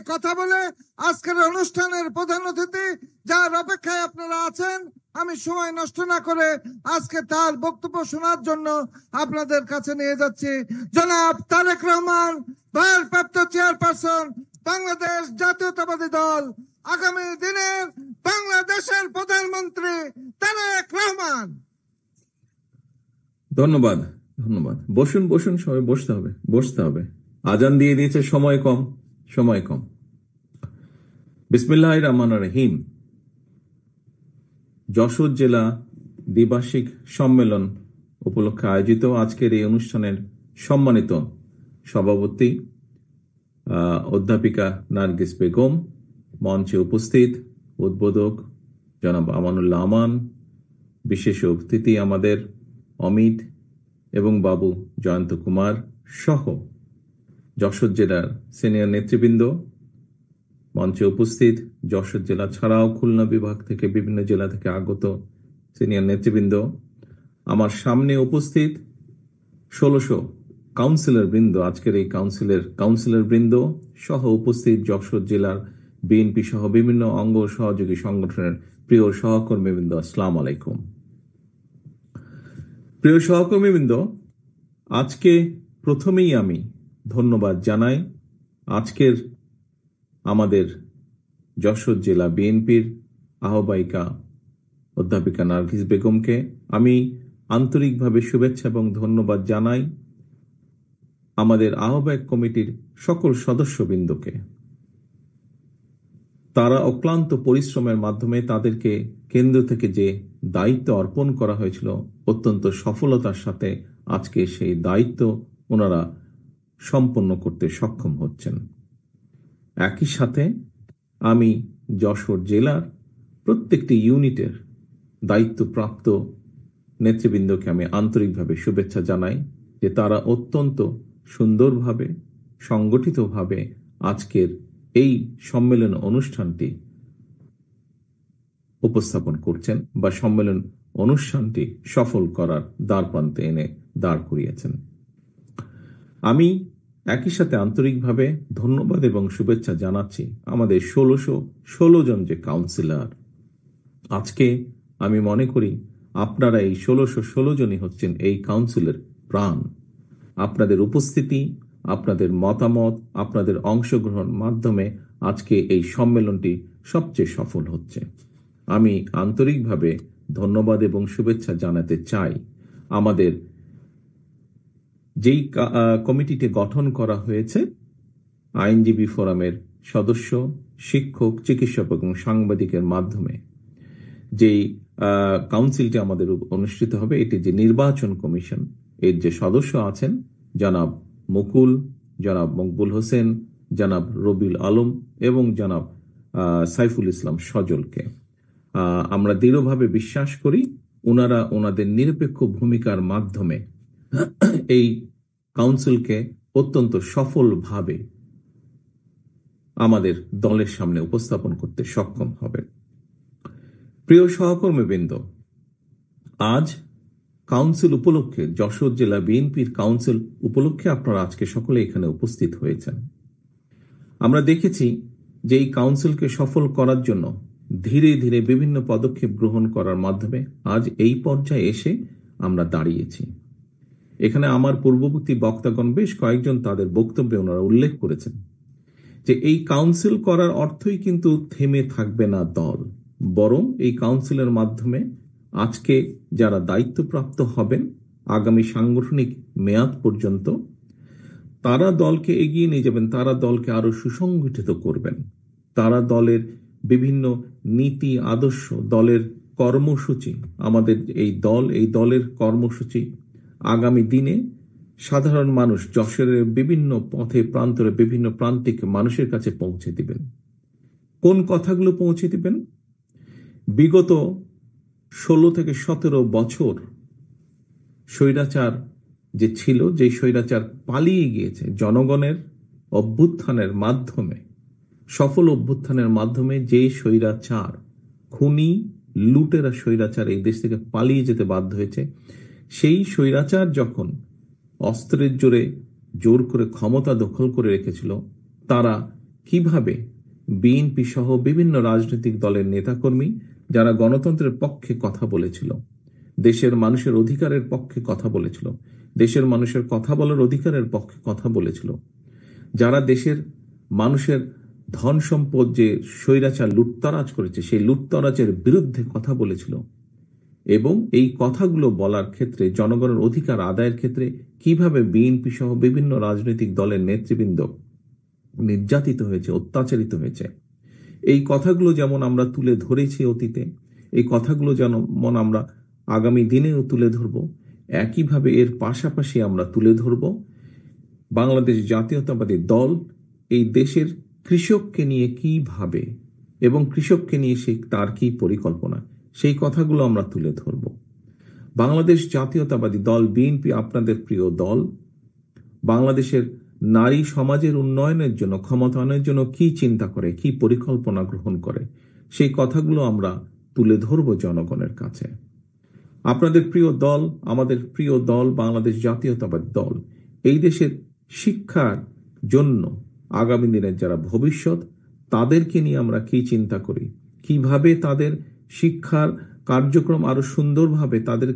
কথা বলে আজকের অনুষ্ঠানের প্রধান অতিথি যার অপেক্ষায় আপনারা আছেন, আমি সময় নষ্ট না করে আজকে তার বক্তব্য শোনার জন্য আপনাদের কাছে নিয়ে যাচ্ছি জনাব তারেক রহমান, ভারপ্রাপ্ত চেয়ারপারসন, বাংলাদেশ জাতীয়তাবাদী দল, আগামী দিনের বাংলাদেশের প্রধানমন্ত্রী তারেক রহমান। ধন্যবাদ। বসুন সবাই, বসতে হবে। আজান দিয়ে দিয়েছে, সময় কম। বিসমিল্লাহির রহমানির রহিম। যশোর জেলা দ্বিবার্ষিক সম্মেলন উপলক্ষে আয়োজিত আজকের এই অনুষ্ঠানের সম্মানিত সভাপতি অধ্যাপিকা নার্গিস বেগম, মঞ্চে উপস্থিত উদ্বোধক জনাব আমানুল্লাহ আমান, বিশেষ অতিথি আমাদের অমিত এবং বাবু জয়ন্ত কুমার সহ যশোর জেলার সিনিয়র নেতৃবৃন্দ, মঞ্চে উপস্থিত যশোর জেলা ছাড়াও খুলনা বিভাগ থেকে বিভিন্ন জেলা থেকে আগত সিনিয়র নেতৃবৃন্দ, আমার সামনে উপস্থিত 1600 কাউন্সিলর বৃন্দ, আজকের এই কাউন্সিলর বৃন্দ সহ উপস্থিত যশোর জেলার বিএনপি সহ বিভিন্ন অঙ্গ সহযোগী সংগঠনের প্রিয় সহকর্মীবৃন্দ, আসসালামু আলাইকুম। প্রিয় সহকর্মীবৃন্দ, আজকে প্রথমেই আমি ধন্যবাদ জানাই আজকের আমাদের যশোর জেলা বিএনপির আহ্বায়িকা অধ্যাপিকা নার্গিস বেগমকে। আমি আন্তরিকভাবে শুভেচ্ছা এবং ধন্যবাদ জানাই আমাদের আহ্বায়ক কমিটির সকল সদস্যবৃন্দকে। তারা অক্লান্ত পরিশ্রমের মাধ্যমে তাদেরকে কেন্দ্র থেকে যে দায়িত্ব অর্পণ করা হয়েছিল, অত্যন্ত সফলতার সাথে আজকে সেই দায়িত্ব ওনারা সম্পন্ন করতে সক্ষম হচ্ছেন। একই সাথে আমি যশোর জেলার প্রত্যেকটি ইউনিটের দায়িত্বপ্রাপ্ত নেতৃবৃন্দকে আমি আন্তরিকভাবে শুভেচ্ছা জানাই যে তারা অত্যন্ত সুন্দরভাবে সংগঠিতভাবে আজকের এই সম্মেলন অনুষ্ঠানটি উপস্থাপন করছেন বা সম্মেলন অনুষ্ঠানটি সফল করার দ্বারপ্রান্তে এনে দাঁড় করিয়েছেন। আমি একই সাথে আন্তরিকভাবে ধন্যবাদ এবং শুভেচ্ছা জানাচ্ছি আমাদের 1616 জন যে কাউন্সিলর। আজকে আমি মনে করি আপনারা এই 1616 জনই হচ্ছেন এই কাউন্সিলের প্রাণ। আপনাদের উপস্থিতি, আপনাদের মতামত, আপনাদের অংশগ্রহণ মাধ্যমে আজকে এই সম্মেলনটি সবচেয়ে সফল হচ্ছে। আমি আন্তরিকভাবে ধন্যবাদ এবং শুভেচ্ছা জানাতে চাই আমাদের যেই কমিটিটি গঠন করা হয়েছে, আইনজীবী ফোরামের সদস্য, শিক্ষক, চিকিৎসক এবং সাংবাদিকের মাধ্যমে যেই কাউন্সিলটি আমাদের অনুষ্ঠিত হবে, এটি যে নির্বাচন কমিশন, এর যে সদস্য আছেন জনাব মুকুল, জনাব মকবুল হোসেন, জনাব রবিউল আলম এবং জনাব সাইফুল ইসলাম সজলকে আমরা দৃঢ়ভাবে বিশ্বাস করি ওনারা ওনাদের নিরপেক্ষ ভূমিকার মাধ্যমে এই কাউন্সিলকে অত্যন্ত সফলভাবে আমাদের দলের সামনে উপস্থাপন করতে সক্ষম হবে। প্রিয় সহকর্মীবৃন্দ, আজ কাউন্সিল উপলক্ষে, যশোর জেলা বিএনপির কাউন্সিল উপলক্ষে আপনারা আজকে সকলে এখানে উপস্থিত হয়েছেন। আমরা দেখেছি যে এই কাউন্সিলকে সফল করার জন্য ধীরে ধীরে বিভিন্ন পদক্ষেপ গ্রহণ করার মাধ্যমে আজ এই পর্যায়ে এসে আমরা দাঁড়িয়েছি। এখানে আমার পূর্ববর্তী বক্তাগণ বেশ কয়েকজন তাদের বক্তব্যে ওনারা উল্লেখ করেছেন যে এই কাউন্সিল করার অর্থই কিন্তু থেমে থাকবে না দল, বরং এই কাউন্সিলের মাধ্যমে আজকে যারা দায়িত্বপ্রাপ্ত হবেন আগামী সাংগঠনিক মেয়াদ পর্যন্ত, তারা দলকে এগিয়ে নিয়ে যাবেন, তারা দলকে আরো সুসংগঠিত করবেন, তারা দলের বিভিন্ন নীতি আদর্শ, দলের কর্মসূচি, আমাদের এই দলের কর্মসূচি আগামী দিনে সাধারণ মানুষ, যশোরের বিভিন্ন পথে প্রান্তরে বিভিন্ন প্রান্তিক মানুষের কাছে পৌঁছে দিবেন। কোন কথাগুলো পৌঁছে দিবেন? বিগত 16 থেকে 17 বছর স্বৈরাচার যে ছিল, যে স্বৈরাচার পালিয়ে গিয়েছে জনগণের অভ্যুত্থানের মাধ্যমে, সফল অভ্যুত্থানের মাধ্যমে যে স্বৈরাচার, খুনি লুটেরা স্বৈরাচার এই দেশ থেকে পালিয়ে যেতে বাধ্য হয়েছে, সেই স্বৈরাচার যখন অস্ত্রের জোরে জোর করে ক্ষমতা দখল করে রেখেছিল, তারা কিভাবে বিএনপি সহ বিভিন্ন রাজনৈতিক দলের নেতাকর্মী যারা গণতন্ত্রের পক্ষে কথা বলেছিল, দেশের মানুষের অধিকারের পক্ষে কথা বলেছিল, দেশের মানুষের কথা বলার অধিকারের পক্ষে কথা বলেছিল, যারা দেশের মানুষের ধন সম্পদ যে স্বৈরাচার লুটতরাজ করেছে সেই লুটতরাজের বিরুদ্ধে কথা বলেছিল, এবং এই কথাগুলো বলার ক্ষেত্রে জনগণের অধিকার আদায়ের ক্ষেত্রে কিভাবে বিএনপি সহ বিভিন্ন রাজনৈতিক দলের নেতৃবৃন্দ নির্যাতিত হয়েছে, অত্যাচারিত হয়েছে, এই কথাগুলো যেমন আমরা তুলে ধরেছি অতীতে, এই কথাগুলো যেমন আমরা আগামী দিনেও তুলে ধরব, একইভাবে এর পাশাপাশি আমরা তুলে ধরব বাংলাদেশ জাতীয়তাবাদী দল এই দেশের কৃষককে নিয়ে কি ভাবে এবং কৃষককে নিয়ে তার কি পরিকল্পনা, সেই কথাগুলো আমরা তুলে ধরব। বাংলাদেশ জাতীয়তাবাদী দল বিএনপি আপনাদের প্রিয় দল বাংলাদেশের নারী সমাজের উন্নয়নের জন্য, ক্ষমতায়নের জন্য কি চিন্তা করে, কি পরিকল্পনা গ্রহণ করে, সেই কথাগুলো আমরা তুলে ধরব জনগণের কাছে। আপনাদের প্রিয় দল, আমাদের প্রিয় দল বাংলাদেশ জাতীয়তাবাদী দল এই দেশের শিক্ষার জন্য আগামী দিনের যারা ভবিষ্যৎ তাদেরকে নিয়ে আমরা কি চিন্তা করি, কিভাবে তাদের শিক্ষার কার্যক্রম আরো সুন্দরভাবে তাদের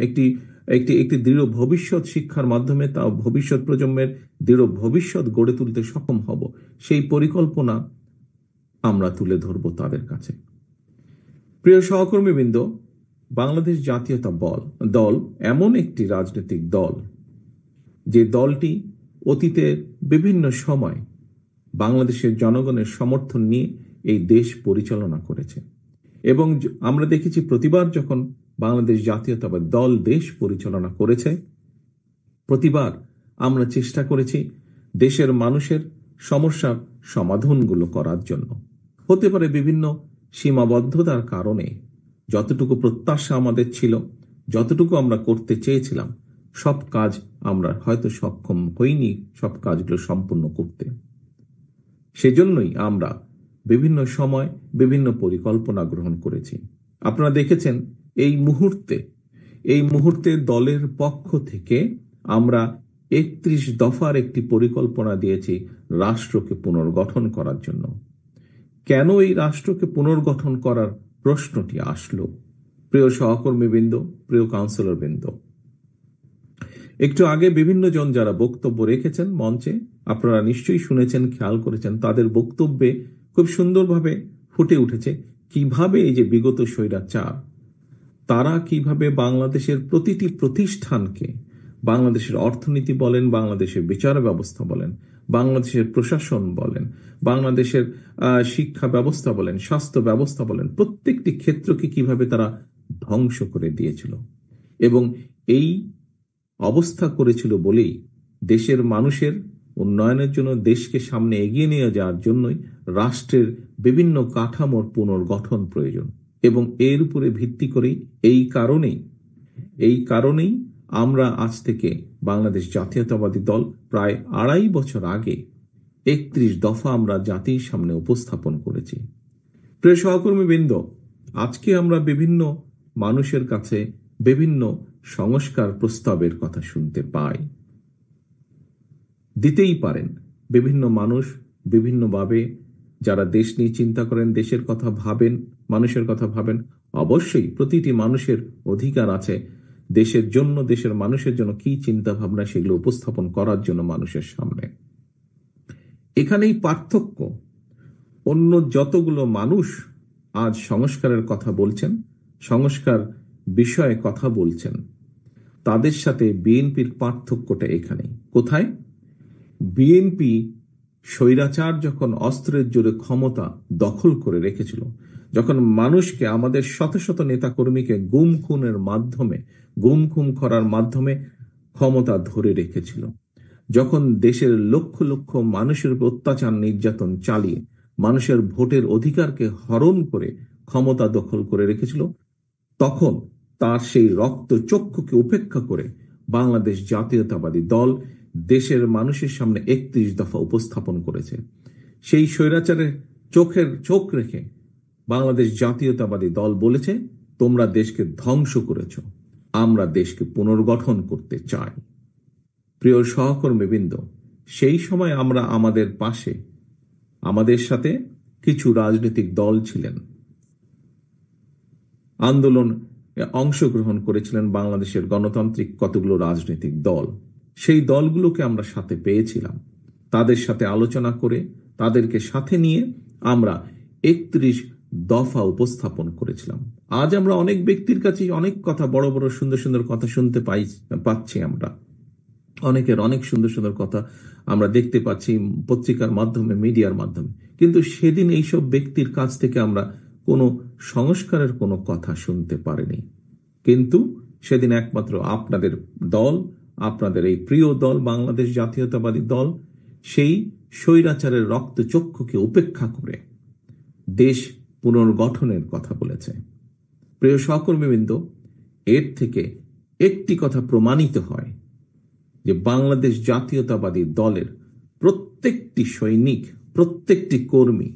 একটি একটি একটি দৃঢ় ভবিষ্যৎ শিক্ষার মাধ্যমে তা ভবিষ্যৎ প্রজন্মের দৃঢ় ভবিষ্যৎ গড়ে তুলতে সক্ষম হব, সেই পরিকল্পনা আমরা তুলে ধরব তাদের কাছে। প্রিয় সহকর্মীবৃন্দ, বাংলাদেশ জাতীয়তা দল এমন একটি রাজনৈতিক দল যে দলটি অতীতে বিভিন্ন সময় বাংলাদেশের জনগণের সমর্থন নিয়ে এই দেশ পরিচালনা করেছে, এবং আমরা দেখেছি প্রতিবার যখন বাংলাদেশ জাতীয়তাবাদী দল দেশ পরিচালনা করেছে প্রতিবার আমরা চেষ্টা করেছি দেশের মানুষের সমস্যার সমাধানগুলো করার জন্য। হতে পারে বিভিন্ন সীমাবদ্ধতার কারণে যতটুকু প্রত্যাশা আমাদের ছিল, যতটুকু আমরা করতে চেয়েছিলাম, সব কাজ আমরা হয়তো সক্ষম হইনি সব কাজগুলো সম্পূর্ণ করতে। সেজন্যই আমরা বিভিন্ন সময় বিভিন্ন পরিকল্পনা গ্রহণ করেছি। আপনারা দেখেছেন এই মুহূর্তে দলের পক্ষ থেকে আমরা 31 দফার একটি পরিকল্পনা দিয়েছি রাষ্ট্রকে পুনর্গঠন করার জন্য। কেন এই রাষ্ট্রকে পুনর্গঠন করার প্রশ্নটি আসলো? প্রিয় সহকর্মীবৃন্দ, প্রিয় কাউন্সিলরবৃন্দ, একটু আগে বিভিন্ন জন যারা বক্তব্য রেখেছেন মঞ্চে, আপনারা নিশ্চয়ই শুনেছেন, খেয়াল করেছেন, তাদের বক্তব্যে খুব সুন্দরভাবে ফুটে উঠেছে কিভাবে এই যে বিগত স্বৈরাচার তারা কিভাবে বাংলাদেশের প্রতিটি প্রতিষ্ঠানকে, বাংলাদেশের অর্থনীতি বলেন, বাংলাদেশের বিচার ব্যবস্থা বলেন, বাংলাদেশের প্রশাসন বলেন, বাংলাদেশের শিক্ষা ব্যবস্থা বলেন, স্বাস্থ্য ব্যবস্থা বলেন, প্রত্যেকটি ক্ষেত্রকে কিভাবে তারা ধ্বংস করে দিয়েছিল। এবং এই অবস্থা করেছিল বলেই দেশের মানুষের উন্নয়নের জন্য, দেশকে সামনে এগিয়ে নিয়ে যাওয়ার জন্যই রাষ্ট্রের বিভিন্ন কাঠামোর পুনর্গঠন প্রয়োজন। এবং এর উপরে ভিত্তি করেই এই কারণেই আমরা আজ থেকে বাংলাদেশ জাতীয়তাবাদী দল প্রায় 2.5 বছর আগে 31 দফা আমরা জাতির সামনে উপস্থাপন করেছি। প্রিয় সহকর্মীবৃন্দ, আজকে আমরা বিভিন্ন মানুষের কাছে বিভিন্ন সংস্কার প্রস্তাবের কথা শুনতে পাই। দিতেই পারেন বিভিন্ন মানুষ বিভিন্নভাবে, যারা দেশ নিয়ে চিন্তা করেন, দেশের কথা ভাবেন, মানুষের কথা ভাবেন। অবশ্যই প্রতিটি মানুষের অধিকার আছে দেশের জন্য, দেশের মানুষের জন্য কি চিন্তা ভাবনা সেগুলো উপস্থাপন করার জন্য মানুষের সামনে। এখানেই পার্থক্য। অন্য যতগুলো মানুষ আজ সংস্কারের কথা বলছেন, সংস্কার বিষয়ে কথা বলছেন, তাদের সাথে বিএনপির পার্থক্যটা এখানে। কোথায়? বিএনপি স্বৈরাচার যখন অস্ত্রের জোরে ক্ষমতা দখল করে রেখেছিল, যখন মানুষকে, আমাদের শত শত নেতা কর্মীকে গুম খুন করার মাধ্যমে ক্ষমতা ধরে রেখেছিল, যখন দেশের লক্ষ লক্ষ মানুষের উপর অত্যাচার নির্যাতন চালিয়ে মানুষের ভোটের অধিকারকে হরণ করে ক্ষমতা দখল করে রেখেছিল, তখন তার সেই রক্ত চক্ষুকে উপেক্ষা করে বাংলাদেশ জাতীয়তাবাদী দল দেশের মানুষের সামনে 31 দফা উপস্থাপন করেছে। সেই স্বৈরাচারের চোখ রেখে বাংলাদেশ জাতীয়তাবাদী দল বলেছে, তোমরা দেশকে ধ্বংস করেছ, আমরা দেশকে পুনর্গঠন করতে চাই। প্রিয় সহকর্মীবৃন্দ, সেই সময় আমরা আমাদের পাশে আমাদের সাথে কিছু রাজনৈতিক দল ছিলেন, আন্দোলন অংশগ্রহণ করেছিলেন বাংলাদেশের গণতান্ত্রিক কতগুলো রাজনৈতিক দল। সেই দলগুলোকে আমরা সাথে পেয়েছিলাম, তাদের সাথে আলোচনা করে তাদেরকে সাথে নিয়ে আমরা 31 দফা উপস্থাপন করেছিলাম। আজ আমরা অনেক ব্যক্তির কাছে অনেক কথা, বড় বড় সুন্দর সুন্দর কথা শুনতে পাচ্ছি। আমরা অনেকের অনেক সুন্দর সুন্দর কথা আমরা দেখতে পাচ্ছি পত্রিকার মাধ্যমে, মিডিয়ার মাধ্যমে, কিন্তু সেদিন এইসব ব্যক্তির কাছ থেকে আমরা কোনো সংস্কারের কোনো কথা শুনতে পারিনি। কিন্তু সেদিন একমাত্র আপনাদের দল, আপনাদের এই প্রিয় দল বাংলাদেশ জাতীয়তাবাদী দল, সেই স্বৈরাচারের রক্তচক্ষুকে উপেক্ষা করে দেশ পুনর্গঠনের কথা বলেছে। প্রিয় সহকর্মীবৃন্দ, এর থেকে একটি কথা প্রমাণিত হয় যে বাংলাদেশ জাতীয়তাবাদী দলের প্রত্যেকটি সৈনিক, প্রত্যেকটি কর্মী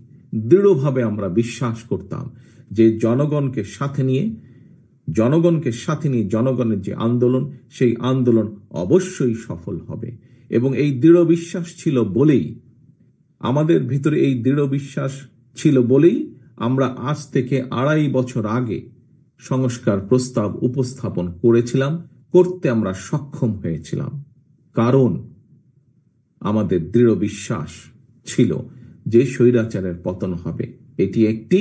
দৃঢ়ভাবে আমরা বিশ্বাস করতাম যে জনগণকে সাথে নিয়ে জনগণের যে আন্দোলন, সেই আন্দোলন অবশ্যই সফল হবে। এবং এই দৃঢ় বিশ্বাস ছিল বলেই, আমাদের ভিতরে এই দৃঢ় বিশ্বাস ছিল বলেই আমরা আজ থেকে 2.5 বছর আগে সংস্কার প্রস্তাব উপস্থাপন করতে আমরা সক্ষম হয়েছিলাম। কারণ আমাদের দৃঢ় বিশ্বাস ছিল যে স্বৈরাচারের পতন হবে, এটি একটি।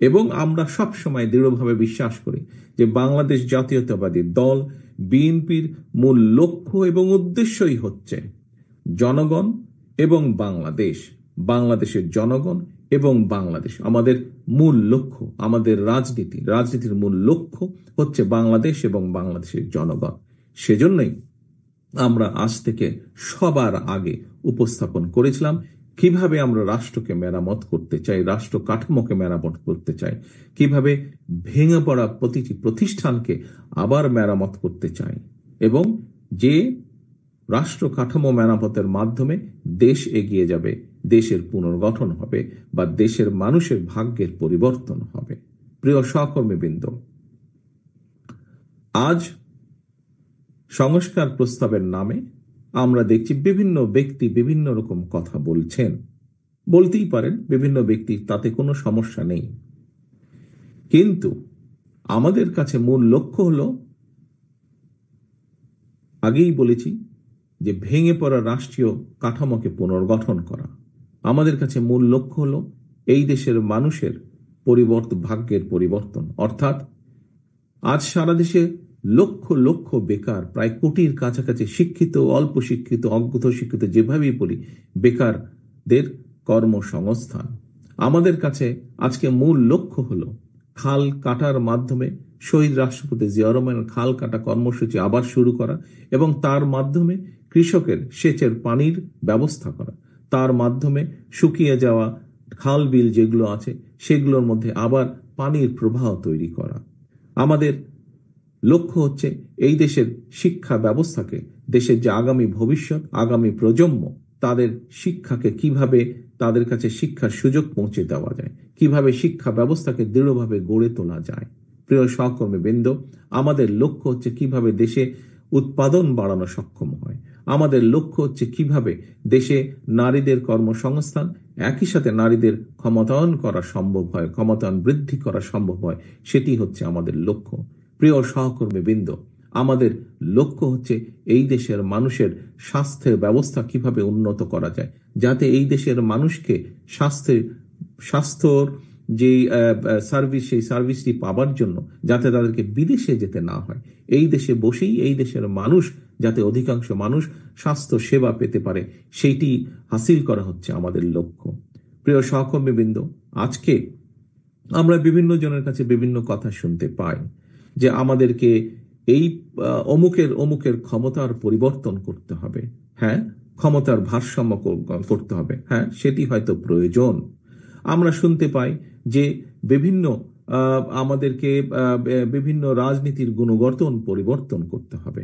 এবং আমরা সব সময় দৃঢ়ভাবে বিশ্বাস করি যে বাংলাদেশ জাতীয়তাবাদী দল বিএনপির মূল লক্ষ্য এবং উদ্দেশ্যই হচ্ছে জনগণ এবং বাংলাদেশ, বাংলাদেশের জনগণ এবং বাংলাদেশ। আমাদের মূল লক্ষ্য, আমাদের রাজনীতির মূল লক্ষ্য হচ্ছে বাংলাদেশ এবং বাংলাদেশের জনগণ। সেজন্যই আমরা আজ থেকে সবার আগে উপস্থাপন করেছিলাম কিভাবে আমরা রাষ্ট্রকে মেরামত করতে চাই, রাষ্ট্র কাঠামোকে মেরামত করতে চাই, কিভাবে ভেঙে পড়া প্রতিটি প্রতিষ্ঠানকে আবার মেরামত করতে চাই, এবং যে রাষ্ট্র কাঠামো মেরামতের মাধ্যমে দেশ এগিয়ে যাবে, দেশের পুনর্গঠন হবে বা দেশের মানুষের ভাগ্যের পরিবর্তন হবে। প্রিয় সহকর্মীবৃন্দ, আজ সংস্কার প্রস্তাবের নামে আমরা দেখছি বিভিন্ন ব্যক্তি বিভিন্ন রকম কথা বলছেন। বলতেই পারেন বিভিন্ন ব্যক্তি, তাতে কোনো সমস্যা নেই। কিন্তু আমাদের কাছে মূল লক্ষ্য হলো, আগেই বলেছি যে ভেঙে পড়া রাষ্ট্রীয় কাঠামোকে পুনর্গঠন করা। আমাদের কাছে মূল লক্ষ্য হলো এই দেশের মানুষের ভাগ্যের পরিবর্তন। অর্থাৎ আজ সারা দেশে লক্ষ লক্ষ বেকার, প্রায় কোটির কাছাকাছি শিক্ষিত, অল্প শিক্ষিত, অজ্ঞ শিক্ষিত, যেভাবেই বলি, বেকারদের কর্মসংস্থান। আমাদের কাছে আজকে মূল লক্ষ্য হলো খাল কাটার মাধ্যমে শহীদ রাষ্ট্রপতি জিয়া রহমানের খাল কাটা কর্মসূচি আবার শুরু করা এবং তার মাধ্যমে কৃষকের সেচের পানির ব্যবস্থা করা, তার মাধ্যমে শুকিয়ে যাওয়া খাল বিল যেগুলো আছে সেগুলোর মধ্যে আবার পানির প্রবাহ তৈরি করা। আমাদের লক্ষ্য হচ্ছে এই দেশের শিক্ষা ব্যবস্থাকে, দেশের যে আগামী ভবিষ্যৎ, আগামী প্রজন্ম, তাদের শিক্ষাকে কিভাবে তাদের কাছে শিক্ষার সুযোগ পৌঁছে দেওয়া যায়, কিভাবে শিক্ষা ব্যবস্থাকে দৃঢ়ভাবে গড়ে তোলা যায়। প্রিয় সহকর্মীবৃন্দ, আমাদের লক্ষ্য হচ্ছে কিভাবে দেশে উৎপাদন বাড়ানো সক্ষম হয়। আমাদের লক্ষ্য হচ্ছে কিভাবে দেশে নারীদের কর্মসংস্থান, একই সাথে নারীদের ক্ষমতায়ন করা সম্ভব হয়, ক্ষমতায়ন বৃদ্ধি করা সম্ভব হয়, সেটি হচ্ছে আমাদের লক্ষ্য। প্রিয় সহকর্মীবৃন্দ, আমাদের লক্ষ্য হচ্ছে এই দেশের মানুষের স্বাস্থ্যের ব্যবস্থা কিভাবে উন্নত করা যায়, যাতে এই দেশের মানুষকে স্বাস্থ্যর যে সার্ভিস, সেই সার্ভিসটি পাবার জন্য যাতে তাদেরকে বিদেশে যেতে না হয়, এই দেশে বসেই এই দেশের মানুষ যাতে অধিকাংশ মানুষ স্বাস্থ্য সেবা পেতে পারে, সেইটি হাসিল করা হচ্ছে আমাদের লক্ষ্য। প্রিয় সহকর্মীবৃন্দ, আজকে আমরা বিভিন্ন জনের কাছে বিভিন্ন কথা শুনতে পাই যে আমাদেরকে এই অমুকের ক্ষমতার পরিবর্তন করতে হবে। হ্যাঁ, ক্ষমতার ভারসাম্য করতে হবে, হ্যাঁ, সেটি হয়তো প্রয়োজন। আমরা শুনতে পাই যে আমাদেরকে বিভিন্ন রাজনীতির গুণগত পরিবর্তন করতে হবে।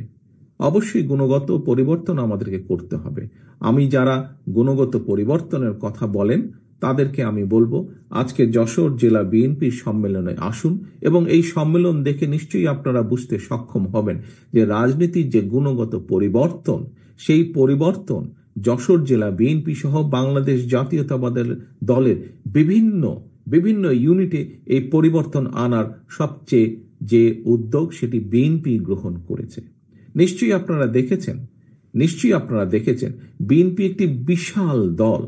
অবশ্যই গুণগত পরিবর্তন আমাদেরকে করতে হবে। আমি যারা গুণগত পরিবর্তনের কথা বলেন তাদেরকে আমি বলবো, আজকে যশোর জেলা বিএনপির সম্মেলনে আসুন এবং এই সম্মেলন দেখে নিশ্চয়ই আপনারা বুঝতে সক্ষম হবেন যে রাজনীতির যে গুণগত পরিবর্তন, সেই পরিবর্তন যশোর জেলা বিএনপি সহ বাংলাদেশ জাতীয়তাবাদের দলের বিভিন্ন বিভিন্ন ইউনিটে এই পরিবর্তন আনার সবচেয়ে যে উদ্যোগ সেটি বিএনপি গ্রহণ করেছে। নিশ্চয়ই আপনারা দেখেছেন বিএনপি একটি বিশাল দল।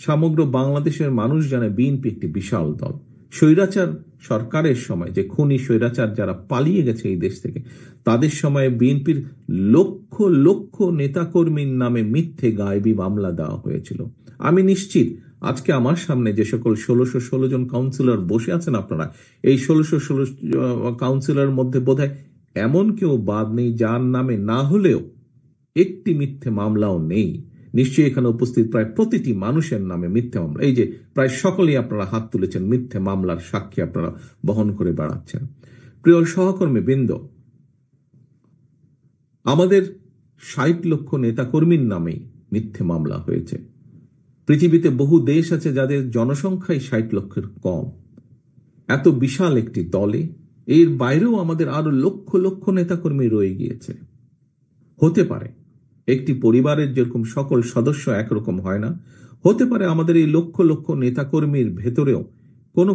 সমগ্র বাংলাদেশের মানুষ জানে বিএনপি একটি বিশাল দল। স্বৈরাচার সরকারের সময় যে খুনি স্বৈরাচার যারা পালিয়ে গেছে এই দেশ থেকে, তাদের সময়ে বিএনপির লক্ষ লক্ষ নেতাকর্মীর নামে মিথ্যে গায়েবী মামলা দেওয়া হয়েছিল। আমি নিশ্চিত আজকে আমার সামনে যে সকল 1616 জন কাউন্সিলর বসে আছেন, আপনারা এই 1616 কাউন্সিলর মধ্যে বোধহয় এমন কেউ বাদ নেই যার নামে না হলেও একটি মিথ্যে মামলাও নেই। নিশ্চয়ই এখানে উপস্থিত প্রায় প্রতিটি মানুষের নামে মিথ্যে মামলা, এই যে প্রায় সকলেই আপনারা হাত তুলেছেন, মিথ্যে মামলার সাক্ষী আপনারা বহন করে বেড়াচ্ছেন। প্রিয় সহকর্মী বৃন্দ, আমাদের 60 লক্ষ নেতাকর্মীর নামেই মিথ্যে মামলা হয়েছে। পৃথিবীতে বহু দেশ আছে যাদের জনসংখ্যাই 60 লক্ষের কম। এত বিশাল একটি দলে এর বাইরেও আমাদের আরো লক্ষ লক্ষ নেতাকর্মী রয়ে গিয়েছে। হতে পারে একটি পরিবারের যেরকম সকল সদস্য একরকম হয় না, হতে পারে আমাদের এই লক্ষ লক্ষ নেতাকর্মীর ভেতরেও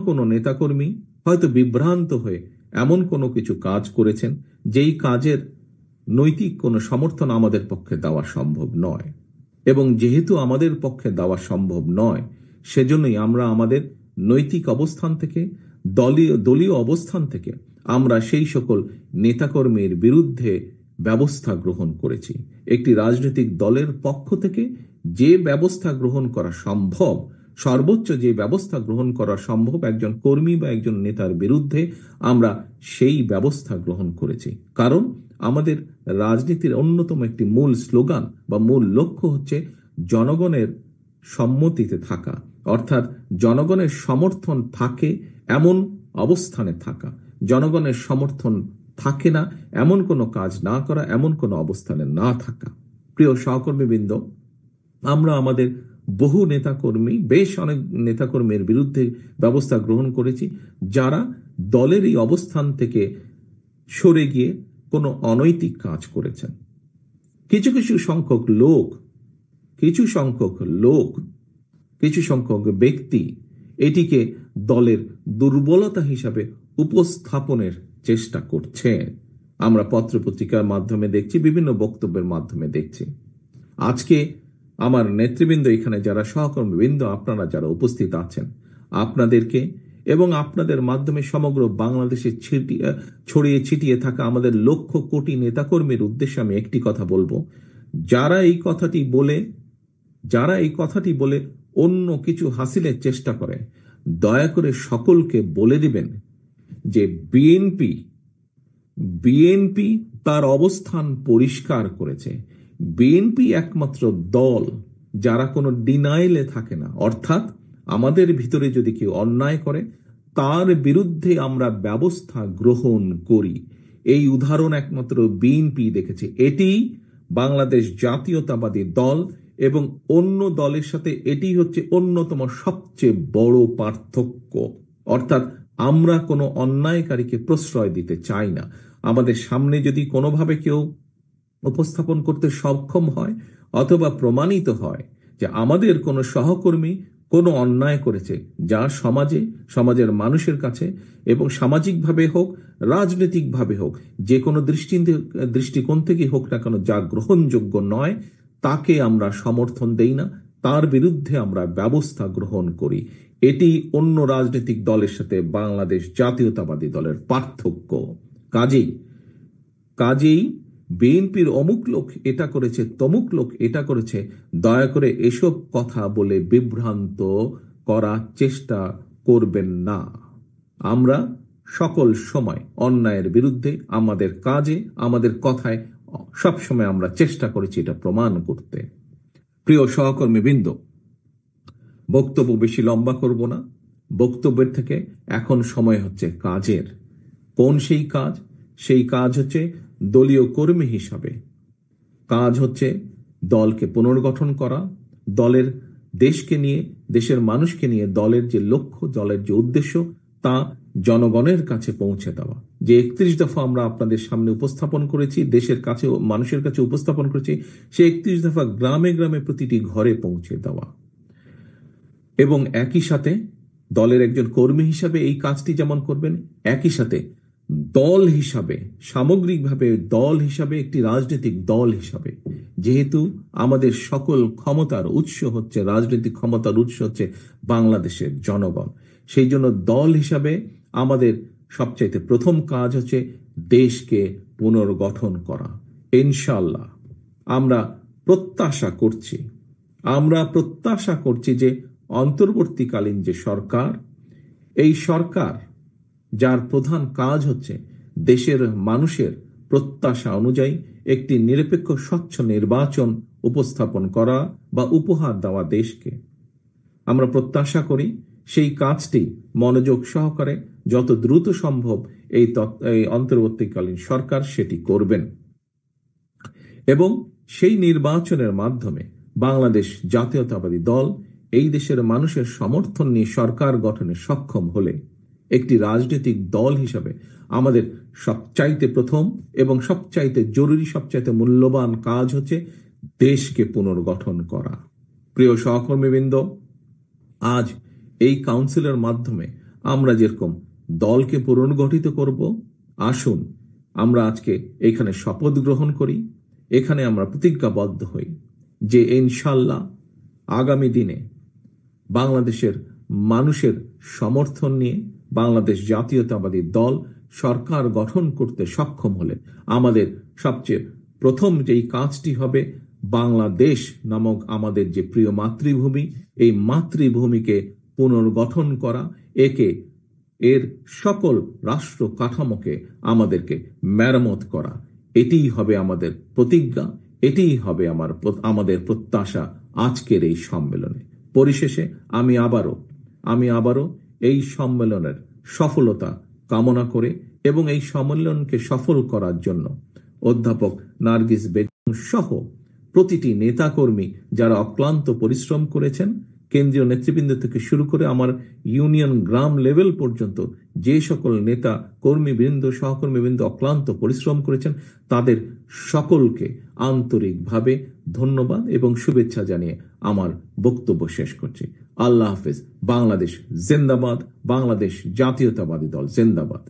কোনো নেতাকর্মী হয়তো বিভ্রান্ত হয়ে এমন কোনো কিছু কাজ করেছেন যেই কাজের নৈতিক কোনো সমর্থন আমাদের পক্ষে দেওয়া সম্ভব নয়। এবং যেহেতু আমাদের পক্ষে দেওয়া সম্ভব নয়, সেজন্যই আমরা আমাদের নৈতিক অবস্থান থেকে, দলীয় অবস্থান থেকে আমরা সেই সকল নেতাকর্মীর বিরুদ্ধে ব্যবস্থা গ্রহণ করেছি। একটি রাজনৈতিক দলের পক্ষ থেকে যে ব্যবস্থা গ্রহণ করা সম্ভব, সর্বোচ্চ যে ব্যবস্থা গ্রহণ করা সম্ভব একজন কর্মী বা একজন নেতার বিরুদ্ধে, আমরা সেই ব্যবস্থা গ্রহণ করেছি। কারণ আমাদের রাজনীতির অন্যতম একটি মূল স্লোগান বা মূল লক্ষ্য হচ্ছে জনগণের সম্মতিতে থাকা, অর্থাৎ জনগণের সমর্থন থাকে এমন অবস্থানে থাকা, জনগণের সমর্থন থাকে না এমন কোনো কাজ না করা, এমন কোনো অবস্থানে না থাকা। প্রিয় সহকর্মীবৃন্দ, আমরা আমাদের বহু নেতাকর্মী, বেশ অনেক নেতাকর্মীর বিরুদ্ধে ব্যবস্থা গ্রহণ করেছি যারা দলের এই অবস্থান থেকে সরে গিয়ে কোনো অনৈতিক কাজ করেছেন। কিছু সংখ্যক ব্যক্তি এটিকে দলের দুর্বলতা হিসাবে উপস্থাপনের চেষ্টা করছে। আমরা পত্রপত্রিকার মাধ্যমে দেখছি, বিভিন্ন বক্তব্যের মাধ্যমে দেখছি। আজকে আমার নেতৃবৃন্দ, এখানে যারা সহকর্মীবৃন্দ, আপনারা যারা উপস্থিত আছেন, আপনাদেরকে এবং আপনাদের মাধ্যমে সমগ্র বাংলাদেশে ছড়িয়ে ছিটিয়ে থাকা আমাদের লক্ষ কোটি নেতাকর্মীর উদ্দেশ্যে আমি একটি কথা বলবো, যারা এই কথাটি বলে অন্য কিছু হাসিলের চেষ্টা করে, দয়া করে সকলকে বলে দিবেন যে বিএনপি তার অবস্থান পরিষ্কার করেছে। বিএনপি একমাত্র দল যারা কোনো ডিনাইলে থাকে না, অর্থাৎ আমাদের ভিতরে যদি কেউ অন্যায় করে তার বিরুদ্ধে আমরা ব্যবস্থা গ্রহণ করি। এই উদাহরণ একমাত্র বিএনপি দেখেছে। এটি বাংলাদেশ জাতীয়তাবাদী দল এবং অন্য দলের সাথে এটি হচ্ছে অন্যতম সবচেয়ে বড় পার্থক্য। অর্থাৎ আমরা কোনো অন্যায়কারীকে প্রশ্রয় দিতে চাই না। আমাদের সামনে যদি কোনোভাবে কেউ উপস্থাপন করতে সক্ষম হয় অথবা প্রমাণিত হয় যে আমাদের কোনো সহকর্মী কোনো অন্যায় করেছে, যা সমাজের মানুষের কাছে এবং সামাজিকভাবে হোক, রাজনৈতিকভাবে হোক, যে কোনো দৃষ্টিকোণ থেকে হোক না কেন, যা গ্রহণযোগ্য নয়, তাকে আমরা সমর্থন দেই না, তার বিরুদ্ধে আমরা ব্যবস্থা গ্রহণ করি। এটি অন্য রাজনৈতিক দলের সাথে বাংলাদেশ জাতীয়তাবাদী দলের পার্থক্য। কাজেই বিএনপির অমুক লোক এটা করেছে, তমুক লোক এটা করেছে, দয়া করে এসব কথা বলে বিভ্রান্ত করার চেষ্টা করবেন না। আমরা সকল সময় অন্যায়ের বিরুদ্ধে আমাদের কাজে, আমাদের কথায় সবসময় আমরা চেষ্টা করেছি এটা প্রমাণ করতে। প্রিয় সহকর্মীবৃন্দ, বক্তব্য বেশি লম্বা করব না। বক্তব্যের থেকে এখন সময় হচ্ছে কাজের। কোন সেই কাজ? সেই কাজ হচ্ছে দলীয় কর্মী হিসাবে কাজ হচ্ছে দলকে পুনর্গঠন করা, দলের দেশকে নিয়ে, দেশের মানুষকে নিয়ে দলের যে লক্ষ্য, দলের যে উদ্দেশ্য, তা জনগণের কাছে পৌঁছে দেওয়া। যে 31 দফা আমরা আপনাদের সামনে উপস্থাপন করেছি, দেশের কাছে মানুষের কাছে উপস্থাপন করেছি, সেই 31 দফা গ্রামে গ্রামে প্রতিটি ঘরে পৌঁছে দেওয়া। এবং একই সাথে দলের একজন কর্মী হিসাবে এই কাজটি যেমন করবেন, একই সাথে দল হিসাবে, সামগ্রিকভাবে দল হিসাবে, একটি রাজনৈতিক দল হিসাবে, যেহেতু আমাদের সকল ক্ষমতার উৎস হচ্ছে, রাজনৈতিক ক্ষমতার উৎস হচ্ছে বাংলাদেশের জনগণ, সেই জন্য দল হিসাবে আমাদের সবচাইতে প্রথম কাজ হচ্ছে দেশকে পুনর্গঠন করা। ইনশাআল্লাহ আমরা প্রত্যাশা করছি যে অন্তর্বর্তীকালীন যে সরকার, এই সরকার যার প্রধান কাজ হচ্ছে দেশের মানুষের প্রত্যাশা অনুযায়ী একটি নিরপেক্ষ স্বচ্ছ নির্বাচন উপস্থাপন করা বা উপহার দেওয়া দেশকে, আমরা প্রত্যাশা করি সেই কাজটি মনোযোগ সহকারে যত দ্রুত সম্ভব এই অন্তর্বর্তীকালীন সরকার সেটি করবেন। এবং সেই নির্বাচনের মাধ্যমে বাংলাদেশ জাতীয়তাবাদী দল এই দেশের মানুষের সমর্থন নিয়ে সরকার গঠনে সক্ষম হলে একটি রাজনৈতিক দল হিসাবে আমাদের সবচাইতে প্রথম এবং সবচাইতে জরুরি, সবচাইতে মূল্যবান কাজ হচ্ছে দেশকে পুনর্গঠন করা। প্রিয় সহকর্মীবৃন্দ, আজ এই কাউন্সিলের মাধ্যমে আমরা যেরকম দলকে পুনর্গঠিত করব, আসুন আমরা আজকে এখানে শপথ গ্রহণ করি, এখানে আমরা প্রতিজ্ঞাবদ্ধ হই যে ইনশাআল্লাহ আগামী দিনে বাংলাদেশের মানুষের সমর্থন নিয়ে বাংলাদেশ জাতীয়তাবাদী দল সরকার গঠন করতে সক্ষম হলে আমাদের সবচেয়ে প্রথম যেই কাজটি হবে, বাংলাদেশ নামক আমাদের যে প্রিয় মাতৃভূমি, এই মাতৃভূমিকে পুনর্গঠন করা, এর সকল রাষ্ট্র কাঠামোকে আমাদেরকে মেরামত করা। এটিই হবে আমাদের প্রতিজ্ঞা, এটিই হবে আমাদের প্রত্যাশা আজকের এই সম্মেলনে। পরিশেষে আমি আবারও এই সম্মেলনের সফলতা কামনা করে এবং এই সম্মেলনকে সফল করার জন্য অধ্যাপক নার্গিস বেগম সহ প্রতিটি নেতাকর্মী যারা অক্লান্ত পরিশ্রম করেছেন, কেন্দ্রীয় নেতৃবৃন্দ থেকে শুরু করে আমার ইউনিয়ন গ্রাম লেভেল পর্যন্ত যে সকল নেতা কর্মীবৃন্দ, সহকর্মীবৃন্দ অক্লান্ত পরিশ্রম করেছেন, তাদের সকলকে আন্তরিকভাবে ধন্যবাদ এবং শুভেচ্ছা জানিয়ে আমার বক্তব্য শেষ করছি। আল্লাহ হাফেজ। বাংলাদেশ জিন্দাবাদ, বাংলাদেশ জাতীয়তাবাদী দল জিন্দাবাদ।